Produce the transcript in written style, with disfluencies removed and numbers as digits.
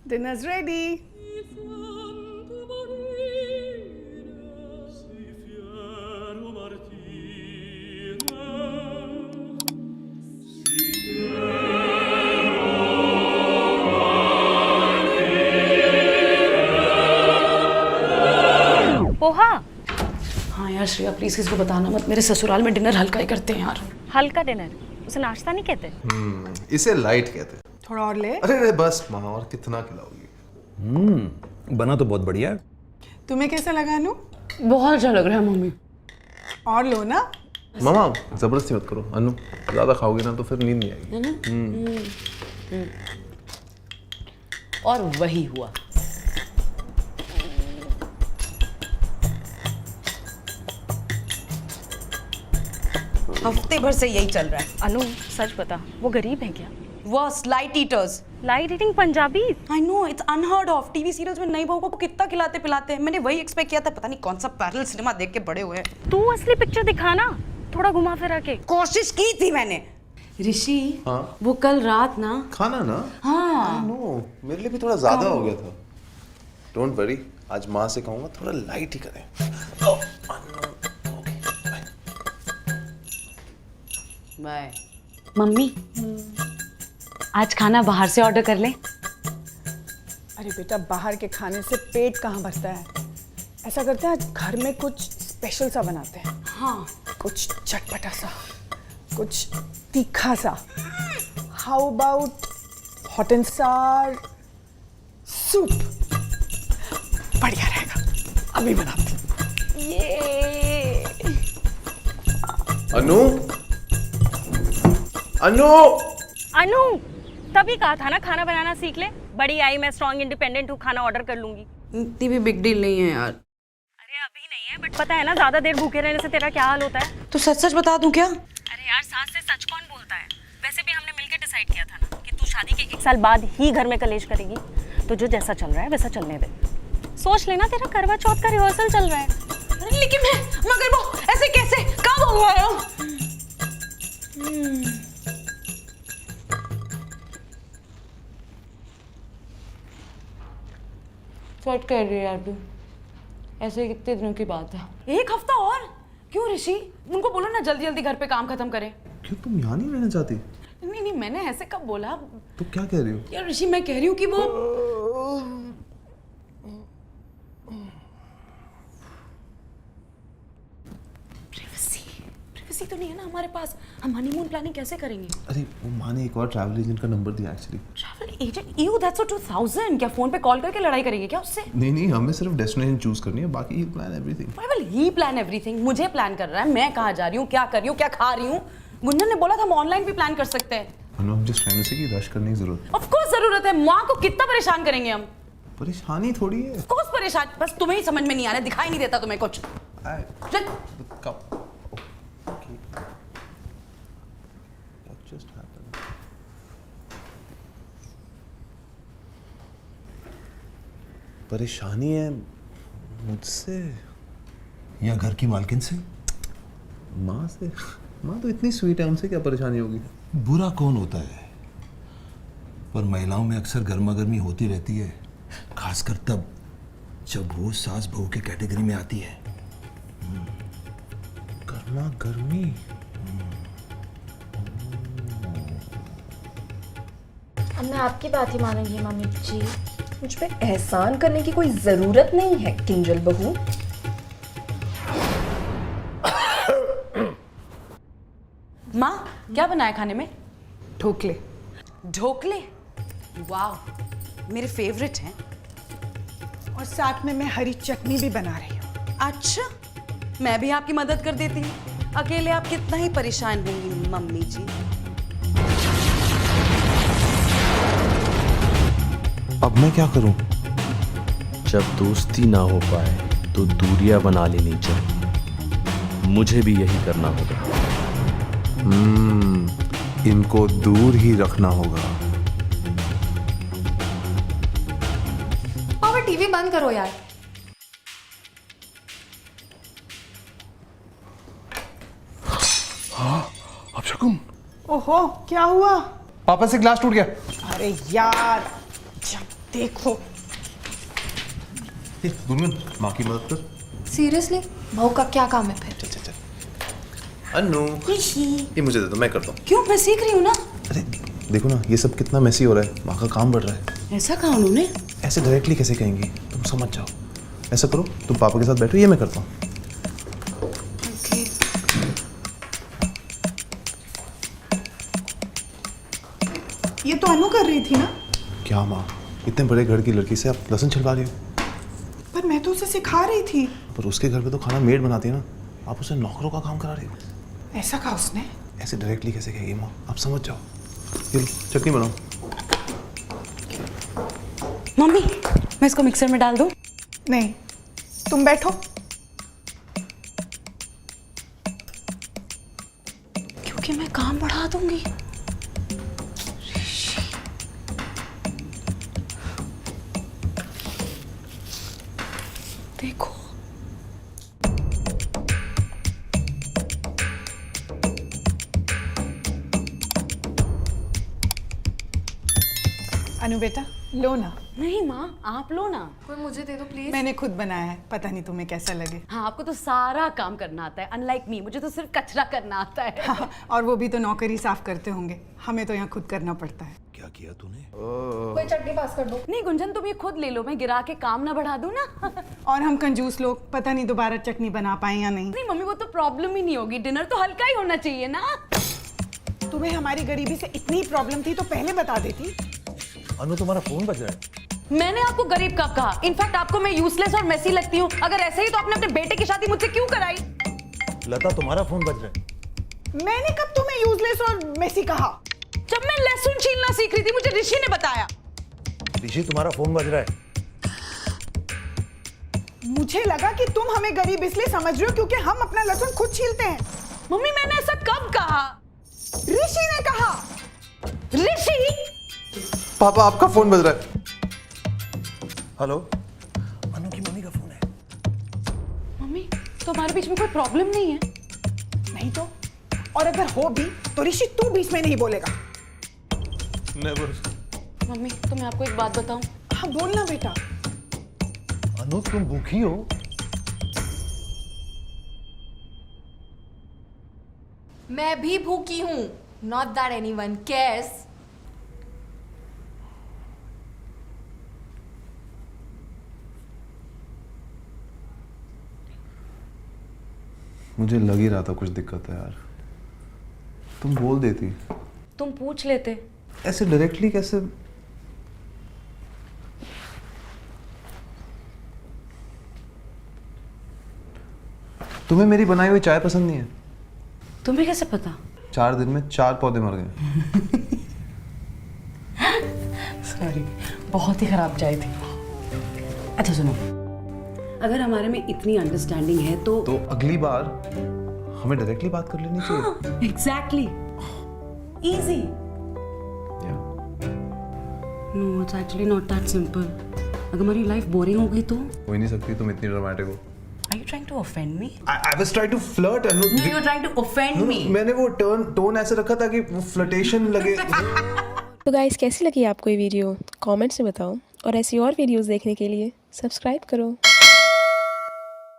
Dinner's ready. Poha. हाँ यार Shreya please किसी को बताना मत, मेरे ससुराल में डिनर हल्का ही करते हैं यार। हल्का डिनर, उसे नाश्ता नहीं कहते। इसे लाइट कहते हैं। थोड़ा और ले। अरे बस माँ, और कितना खिलाओगी? बना तो बहुत बढ़िया है। तुम्हें कैसा लगा अनु? बहुत अच्छा लग रहा है मम्मी। और लो ना। मामा जबरदस्ती मत करो, अनु ज्यादा खाओगे ना तो फिर नींद नहीं आएगी। और वही हुआ। हफ्ते भर से यही चल रहा है। अनु सच बता, वो गरीब है क्या? वो slight eaters. Light eating Punjabi. I know it's unheard of. TV serials में नई बहू को कितना खिलाते पिलाते हैं। मैंने वही एक्सपेक्ट किया था, पता नहीं कौन सा पैरेलल सिनेमा देख के बड़े हुए हैं। तू असली पिक्चर दिखाना, थोड़ा घुमा फिरा के। कोशिश की थी मैंने। ऋषि हाँ? वो कल रात ना खाना ना? हाँ नो, मेरे लिए भी थोड़ा ज्यादा हो गया था। डोंट वरी, आज माँ से कहूँगा थोड़ा लाइट ही करें। बाय। मम्मी आज खाना बाहर से ऑर्डर कर ले। अरे बेटा, बाहर के खाने से पेट कहाँ भरता है। ऐसा करते हैं आज घर में कुछ स्पेशल सा बनाते हैं। हाँ कुछ चटपटा सा, कुछ तीखा सा। हाउ अबाउट हॉट एंड सार सूप? बढ़िया रहेगा, अभी बनाती हूँ। ये अनु, अनु, अनु तभी कहा था ना खाना बनाना सीख ले। बड़ी आई, मैं स्ट्रॉन्ग इंडिपेंडेंट हूँ, खाना ऑर्डर कर लूंगी। इतनी भी बिग डील नहीं है यार। अरे अभी नहीं है, बट पता है ना ज्यादा देर भूखे रहने से तेरा क्या हाल होता है। तो सच सच बता दूं क्या? अरे यार, सास से सच कौन बोलता है। वैसे भी हमने मिलकर डिसाइड किया था ना कि तू शादी के 1 साल बाद ही घर में कलेश करेगी। तो जो जैसा चल रहा है वैसा चलने दे। सोच लेना, तेरा करवा चौथ का रिहर्सल चल रहा है। लेकिन मगर वो ऐसे कैसे, कब हुआ है? सच कह रही है यार तू, ऐसे कितने दिनों की बात है। 1 हफ्ता और? क्यों ऋषि, उनको बोलो ना जल्दी जल्दी घर पे काम खत्म करें। क्यों तुम यहाँ नहीं रहना चाहती? नहीं नहीं, मैंने ऐसे कब बोला? तो क्या कह रही हो? यार ऋषि मैं कह रही हूँ कि वो प्राइवेसी तो नहीं है ना हमारे पास। हम हनीमून प्लानिंग कैसे करेंगे? अरे वो माँ ने एक और ट्रैवल एजेंट का नंबर दिया actually. Travel agent? You that's so 2000। क्या फोन पे कॉल करके लड़ाई करेंगे क्या उससे? नहीं, हमें सिर्फ डेस्टिनेशन चूज करनी है, बाकी ही plan everything. Why will he plan everything? मुझे प्लान कर रहा है, मैं कहाँ जा रही हूँ, क्या कर रही हूँ, क्या खा रही हूँ। गुंजन ने बोला था हम ऑनलाइन भी प्लान कर सकते हैं। अनु, हम जस्ट ट्राइंग टू से कि रश करने की जरूरत। ऑफ कोर्स जरूरत है। माँ को कितना परेशान करेंगे हम? परेशानी थोड़ी है। ऑफ कोर्स परेशान, बस तुम्हें ही समझ में नहीं आ रहा, दिखाई नहीं देता तुम्हें कुछ। चल। परेशानी है मुझसे या घर की मालकिन से? माँ से? माँ तो इतनी स्वीट है, उनसे क्या परेशानी होगी? बुरा कौन होता है, पर महिलाओं में अक्सर गर्मा गर्मी होती रहती है, खासकर तब जब वो सास बहू के कैटेगरी में आती है। गर्मा गर्मी? अब मैं आपकी बात ही मानूंगी मम्मी जी। मुझ पे एहसान करने की कोई जरूरत नहीं है किंजल बहू। माँ क्या बनाया खाने में? ढोकले। ढोकले? वाह, मेरे फेवरेट हैं। और साथ में मैं हरी चटनी भी बना रही हूँ। अच्छा, मैं भी आपकी मदद कर देती हूँ। अकेले आप कितना ही परेशान होंगी मम्मी जी। अब मैं क्या करूं? जब दोस्ती ना हो पाए तो दूरियां बना लेनी चाहिए। मुझे भी यही करना होगा। इनको दूर ही रखना होगा। पापा टीवी बंद करो यार। अब शकुन, ओहो, क्या हुआ? पापा से ग्लास टूट गया। अरे यार, देखो गुनगुन माँ की मदद कर। सीरियसली बहू का क्या काम है फिर? चल चल चल। अनु ये मुझे दे दो, मैं करता हूँ। क्यों, मैं सीख रही हूँ ना। अरे देखो ना ये सब कितना मैसी हो रहा है, माँ का काम बढ़ रहा है। ऐसा कहा उन्होंने? ऐसे डायरेक्टली कैसे कहेंगी, तुम समझ जाओ। ऐसा करो तुम पापा के साथ बैठो, ये मैं करता हूँ। ये तो अनु कर रही थी ना? क्या माँ, इतने बड़े घर की लड़की से आप लहसुन छिलवा रही हो? पर मैं तो उसे सिखा रही थी। पर उसके घर पे तो खाना मेड बनाती है ना, आप उसे नौकरों का काम करा रही हो। ऐसा कहा उसने? ऐसे डायरेक्टली कैसे कहेगी माँ, आप समझ जाओ। ये लो, चटनी बनाओ। मम्मी मैं इसको मिक्सर में डाल दूँ? नहीं, तुम बैठो। क्योंकि मैं काम बढ़ा दूंगी। देखो अनु बेटा लो ना। नहीं माँ, आप लो ना। कोई मुझे दे दो प्लीज। मैंने खुद बनाया है, पता नहीं तुम्हें कैसा लगे। हाँ, आपको तो सारा काम करना आता है, अनलाइक मी, मुझे तो सिर्फ कचरा करना आता है। हाँ, और वो भी तो नौकरी साफ करते होंगे, हमें तो यहाँ खुद करना पड़ता है। क्या किया तूने? कोई चटनी पास कर दो। नहीं गुंजन, तुम ये खुद ले लो, मैं गिरा के काम ना बढ़ा दूं ना। और हम कंजूस लोग, पता नहीं दोबारा चटनी बना पाए या नहीं। नहीं मम्मी, वो तो प्रॉब्लम ही नहीं होगी, डिनर तो हल्का ही होना चाहिए ना। तुम्हें हमारी गरीबी से इतनी प्रॉब्लम थी तो पहले बता देती। अनु तुम्हारा फोन बज रहा है। मैंने आपको गरीब कब कहा? इनफैक्ट आपको मैं यूजलेस और मेसी लगती हूँ। अगर ऐसे ही तो आपने अपने बेटे की शादी मुझसे क्यों कराई? लता तुम्हारा फोन बज रहा है। मैंने कब तुम्हें यूजलेस और मेसी कहा? जब मैं लहसुन छीलना सीख रही थी, मुझे ऋषि ने बताया। ऋषि तुम्हारा फोन बज रहा है। मुझे लगा कि तुम हमें गरीब इसलिए समझ रहे हो क्योंकि हम अपना लहसुन खुद छीलते हैं। मम्मी मैंने ऐसा कब कहा? ऋषि ने कहा। ऋषि? पापा आपका फोन बज रहा है। हेलो, अनु की मम्मी का फोन है। मम्मी तो हमारे बीच में कोई प्रॉब्लम नहीं है? नहीं तो, और अगर हो भी तो ऋषि तू बीच में नहीं बोलेगा। नेवर। मम्मी तो मैं आपको एक बात बताऊं? हाँ बोलना बेटा। अनु तुम भूखी हो? मैं भी भूखी हूँ। Not that anyone cares. मुझे लग ही रहा था कुछ दिक्कत है यार, तुम बोल देती। तुम पूछ लेते। ऐसे डायरेक्टली कैसे? तुम्हें मेरी बनाई हुई चाय पसंद नहीं है? तुम्हें कैसे पता? 4 दिन में 4 पौधे मर गए। सॉरी, बहुत ही खराब चाय थी। अच्छा सुनो, अगर हमारे में इतनी अंडरस्टैंडिंग है तो अगली बार हमें डायरेक्टली बात कर लेनी चाहिए। Exactly, easy. No, it's actually not that simple. अगर हमारी लाइफ बोरिंग हो गई तो? हो ही नहीं सकती, तुम इतनी ड्रामेटिक हो। Are you trying to offend me? I was trying to flirt and No, you're trying to offend me. मैंने वो टोन ऐसे रखा था कि वो फ्लर्टेशन लगे। तो गाइस कैसी लगी आपको ये वीडियो? कमेंट्स में बताओ और ऐसी और वीडियोस देखने के लिए सब्सक्राइब करो।